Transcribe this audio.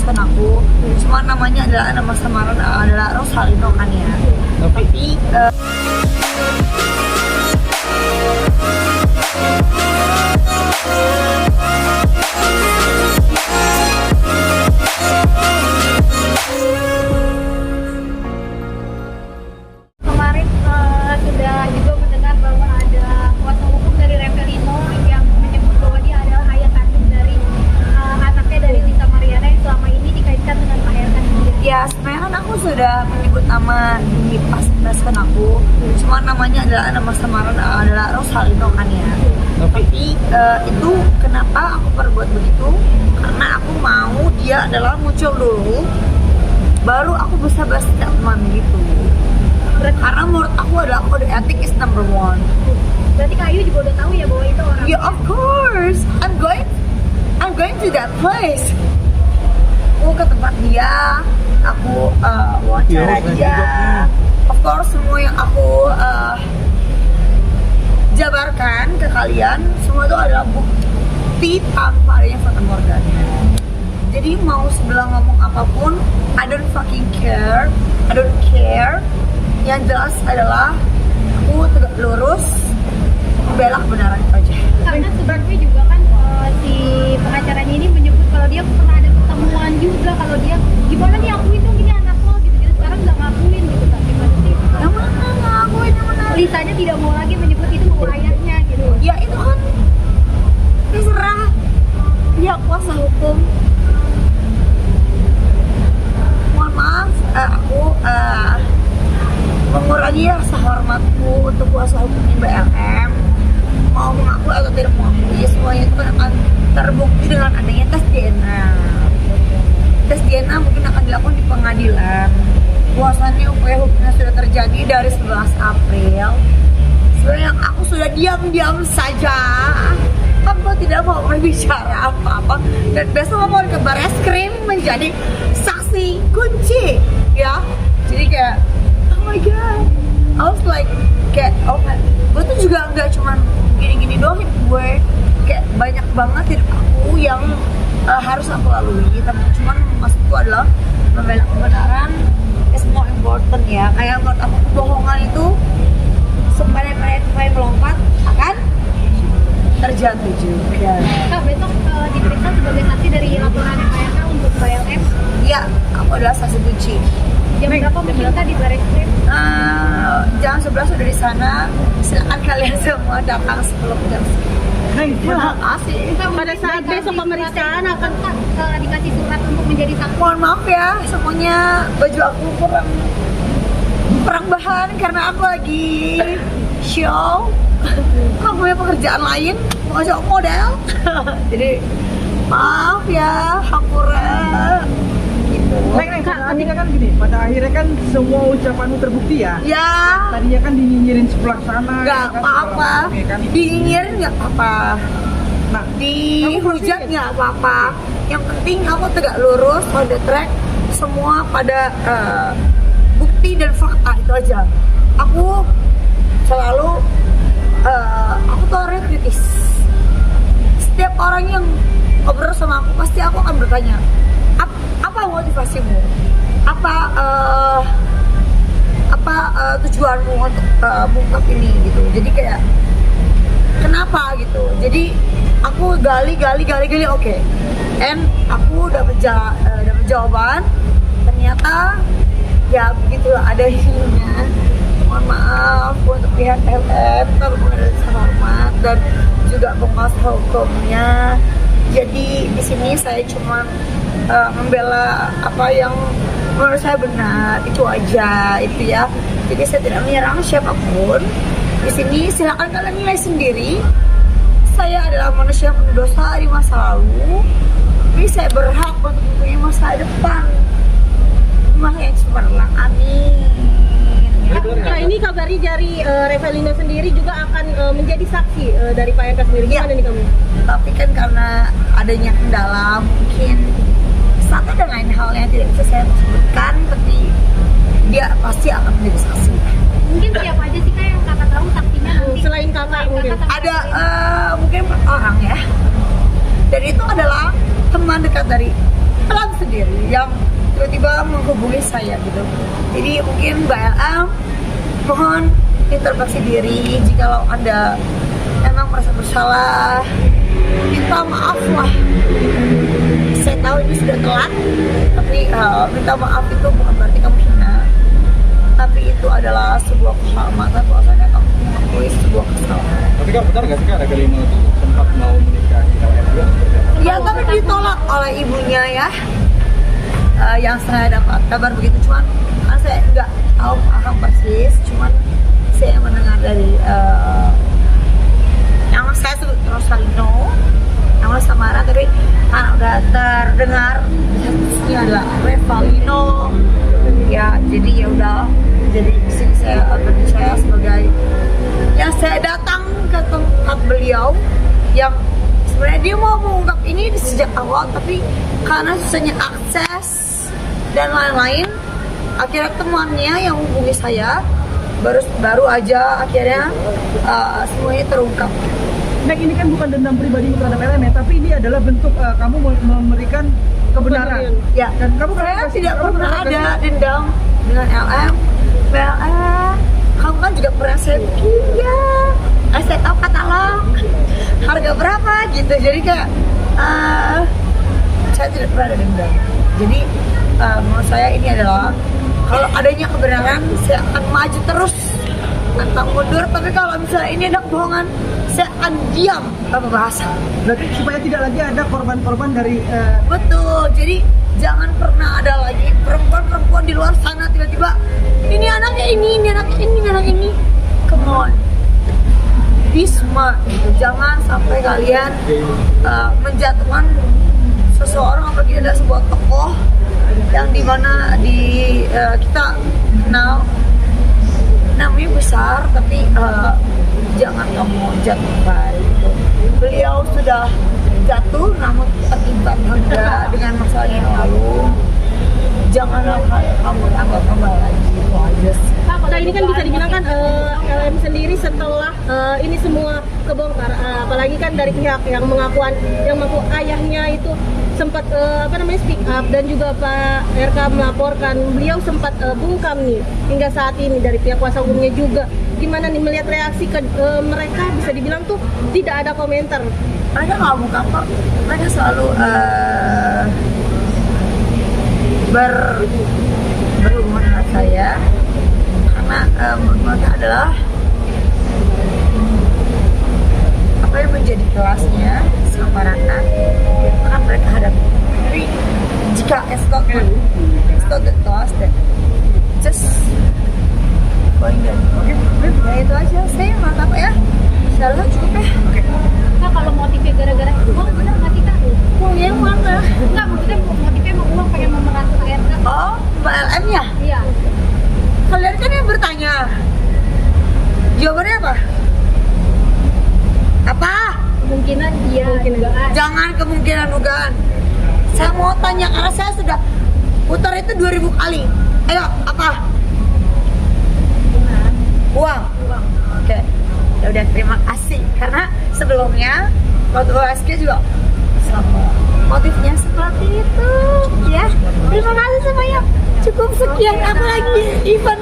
bebaskan aku. Cuma namanya adalah nama samaran adalah Rosalino kan ya. Tapi kemarin sudah juga mendengar bahwa ada kuasa hukum dari Revelino yang menyebut bahwa dia adalah ayah kandung dari anaknya dari Lisa Mariana yang selama ini dikaitkan dengan Pak RK sendiri. ya sebenarnya kan aku sudah menyebut nama di pas bebaskan aku. Cuma namanya adalah nama samaran adalah Rosalino kan ya. Tapi itu kenapa aku perbuat begitu? Karena aku mau dia adalah muncul dulu, baru aku bisa berstatement gitu. Karena menurut aku adalah kode etik is number one. Berarti Kak Ayu juga udah tahu ya bahwa itu orang. Yeah, of course. I'm going to that place. Aku ke tempat dia, aku wawancara dia. Of course, semua yang aku jabarkan ke kalian, semua itu adalah bukti tanpa adanya fata morgana. Jadi mau sebelah ngomong apapun, I don't fucking care. I don't care. Yang jelas adalah aku tegak lurus, bela kebenaran itu aja. Karena sebelumnya juga kan si pengacaranya ini menyebut kalau dia pernah ada pertemuan juga, kalau dia gimana nih akuin dong ini anak lo gitu-gitu, sekarang nggak ngakuin gitu kan, gimana sih? Yang mana ngakuin, yang mana? Lisanya tidak mau lagi menyebut itu bahwa ayahnya gitu. Ya itu kan terserah pihak kuasa hukum. Mohon maaf, aku mengurangi rasa hormatku untuk kuasa hukumnya BLM. Mau mengaku atau tidak mengakui, semuanya itu kan akan terbukti dengan adanya tes DNA. Tes DNA mungkin akan dilakukan di pengadilan. Bahwasannya upaya hukumnya sudah terjadi dari 11 April. Sebenarnya aku sudah diam-diam saja. Aku tidak mau berbicara apa-apa. Dan besok aku mau ke Barreskrim menjadi saksi kunci, ya. Jadi kayak, oh my god, I was like, kayak, oh my, gue tuh juga nggak cuman gini-gini doang hidup gue, kayak banyak banget hidup aku yang harus aku lalui. Tapi cuman maksudku adalah membela kebenaran is more important ya. Kayak menurut aku kebohongan itu sepele-pele melompat akan terjatuh juga. Kak, besok diperiksa sebagai saksi dari laporan PRK untuk BLM. Iya, aku adalah saksi kunci. Jam berapa mungkin Kak di Barreskrim? Jam 11 sudah di sana. Silakan kalian semua datang sebelum jam 10. Terima kasih. Pada saat besok pemeriksaan akan dikasih surat untuk menjadi saksi. Mohon maaf ya, semuanya baju aku kurang bahan karena aku lagi show. Aku punya pekerjaan lain, mau coba model. Jadi maaf ya, Hakura. Gitu. Kak, ketika kan gini, pada akhirnya kan semua ucapanmu terbukti ya. Ya. Tadinya kan dinyinyirin sebelah sana. Nggak kan, apa-apa. kan. Dinyinyirin nggak apa-apa. Nah, Dihujat nggak apa-apa. Yang penting aku tegak lurus on the track. Semua pada bukti dan fakta itu aja. Aku selalu aku tuh orangnya kritis. Setiap orang yang ngobrol sama aku pasti aku akan bertanya, apa motivasimu? Apa tujuanmu untuk mengungkap ini gitu. Jadi kayak kenapa gitu. Jadi aku gali oke. And aku dapat jawaban. Ternyata ya begitulah ada ininya. Mohon maaf untuk pihak LM, kalau mengenai hormat dan juga penguasa hukumnya. Jadi di sini saya cuma membela apa yang menurut saya benar, itu aja itu ya. Jadi saya tidak menyerang siapapun. Di sini silakan kalian nilai sendiri. Saya adalah manusia yang penuh dosa di masa lalu, tapi saya berhak untuk mempunyai masa depan. Cuma yang cuma bilang amin. Nah, ini kabarnya dari Revelino sendiri juga akan menjadi saksi dari Pak RK sendiri. Gimana nih kamu? Tapi kan karena adanya kendala mungkin satu dan lain hal yang tidak bisa saya sebutkan, tapi dia pasti akan menjadi saksi. Mungkin siapa aja sih Kak yang kakak tahu saksinya nanti? Selain kakak mungkin. Ada mungkin 4 orang ya. Dan itu adalah teman dekat dari klub sendiri yang tiba-tiba menghubungi saya gitu. Jadi mungkin Mbak LM mohon introspeksi diri jikalau Anda memang merasa bersalah, minta maaf lah. Saya tahu ini sudah telat, tapi minta maaf itu bukan berarti kamu hina, tapi itu adalah sebuah kehormatan bahwasanya kamu mengakui sebuah kesalahan. Tapi Kak, benar nggak sih Kak Revelino itu sempat mau menikahi LM juga seperti apa? Ya tapi ditolak oleh ibunya ya. Yang saya dapat kabar begitu, cuman saya nggak tahu akan persis, cuman saya mendengar dari yang saya sebut Rosalino, nama Samara, tapi karena udah terdengar ini adalah Revalino, ya jadi ya udah, jadi di sini saya percaya sebagai yang saya datang ke tempat beliau yang sebenarnya dia mau mengungkap ini sejak awal, tapi karena susahnya akses dan lain-lain, akhirnya temannya yang hubungi saya baru aja akhirnya semuanya terungkap. Nek, ini kan bukan dendam pribadi terhadap LM ya, tapi ini adalah bentuk kamu memberikan kebenaran. Ya, Dan kamu saya kasih- tidak kamu pernah kasih- ada dendam dengan LM. PLM, kamu kan juga pernah saya bikin ya. Saya tahu katalog harga berapa gitu. Jadi kayak saya tidak pernah ada dendam. Jadi menurut saya ini adalah kalau adanya kebenaran saya akan maju terus tanpa mundur. Tapi kalau misalnya ini ada kebohongan, saya akan diam tanpa bahasa. Berarti supaya tidak lagi ada korban-korban dari Betul, jadi jangan pernah ada lagi perempuan-perempuan di luar sana tiba-tiba ini anaknya ini anaknya ini, ini anak ini. Come on, be smart gitu. Jangan sampai kalian menjatuhkan seseorang, apalagi ada sebuah tokoh yang dimana kita kenal namanya besar, tapi jangan kamu jatuhkan gitu. Beliau sudah jatuh namun terlibat juga dengan masalah yang lalu, janganlah kamu tambah lagi, itu aja sih. Nah ini kan bisa dibilang kan LM sendiri setelah ini semua kebongkar, apalagi kan dari pihak yang mengaku ayahnya itu sempat speak up, dan juga Pak RK melaporkan beliau sempat bungkam nih hingga saat ini dari pihak kuasa hukumnya juga. Gimana nih melihat reaksi ke mereka, bisa dibilang tuh tidak ada komentar. Mereka nggak buka kok, mereka selalu berhubungan dengan saya karena menurut mereka adalah apa yang menjadi kelasnya sama Raka akan mereka hadapi. Tapi jika it's not the class, then just going down. Ya itu aja, saya nggak apa ya, salah cukup ya. Kak, kalau motifnya gara-gara uang bener nggak sih Kak? Uang yang mana? Enggak, maksudnya motifnya emang uang, pengen memerantu RK. Oh, Mbak LM ya? Iya. Kalian kan yang bertanya. Jawabannya apa? Apa? Kemungkinan iya, dugaan. Jangan kemungkinan dugaan. Saya mau tanya karena saya sudah putar itu 2000 kali. Ayo, apa? Uang. Oke. Ya udah, terima kasih karena sebelumnya waktu OSK juga sama motifnya seperti itu ya. Terima kasih semuanya. Cukup sekian, apalagi event